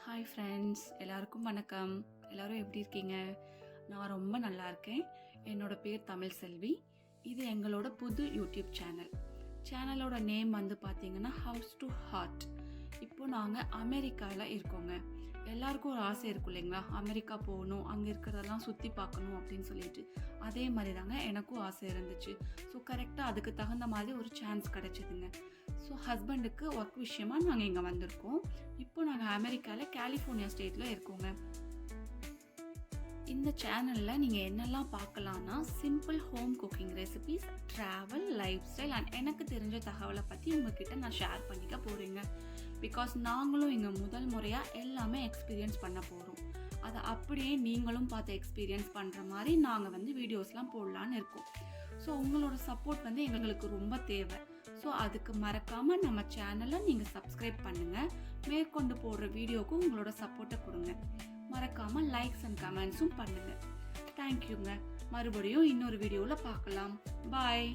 Hi friends, எல்லாருக்கும் வணக்கம். எல்லாரும் எப்படி இருக்கீங்க? நான் ரொம்ப நல்லா இருக்கேன். என்னோட பேர் தமிழ் செல்வி. இது எங்களோட புது யூடியூப் சேனல். சேனலோட நேம் வந்து பார்த்தீங்கன்னா ஹவுஸ் டு ஹார்ட். இப்போ நாங்கள் அமெரிக்காவில் இருக்கோங்க. எல்லாருக்கும் ஒரு ஆசை இருக்கும் இல்லைங்களா, அமெரிக்கா போகணும், அங்கே இருக்கிறதெல்லாம் சுற்றி பார்க்கணும் அப்படின்னு சொல்லிட்டு. அதே மாதிரி தாங்க எனக்கும் ஆசை இருந்துச்சு. ஸோ கரெக்டாக அதுக்கு தகுந்த மாதிரி ஒரு சான்ஸ் கிடச்சிதுங்க. ஸோ ஹஸ்பண்டுக்கு ஒர்க் விஷயமா நாங்கள் இங்கே வந்திருக்கோம். இப்போ நாங்கள் அமெரிக்காவில் கலிஃபோர்னியா ஸ்டேட்டில் இருக்கோங்க. இந்த சேனலில் நீங்கள் என்னெல்லாம் பார்க்கலான்னா, simple home cooking recipes, travel, லைஃப் ஸ்டைல் அண்ட் எனக்கு தெரிஞ்ச தகவலை பற்றி உங்ககிட்ட நான் ஷேர் பண்ணிக்க போகிறேங்க. பிகாஸ் நாங்களும் இங்கே முதல் முறையாக எல்லாமே எக்ஸ்பீரியன்ஸ் பண்ண போகிறோம். அதை அப்படியே நீங்களும் பார்த்து எக்ஸ்பீரியன்ஸ் பண்ணுற மாதிரி நாங்கள் வந்து வீடியோஸ்லாம் போடலான்னு இருக்கோம். ஸோ உங்களோட சப்போர்ட் வந்து எங்களுக்கு ரொம்ப தேவை. ஸோ அதுக்கு மறக்காமல் நம்ம சேனலை நீங்கள் சப்ஸ்கிரைப் பண்ணுங்கள். மேற்கொண்டு போடுற வீடியோவுக்கும் உங்களோட சப்போர்ட்டை கொடுங்க. மறக்காமல் லைக்ஸ் அண்ட் கமெண்ட்ஸும் பண்ணுங்கள். தேங்க்யூங்க. மறுபடியும் இன்னொரு வீடியோவில் பார்க்கலாம். பாய்.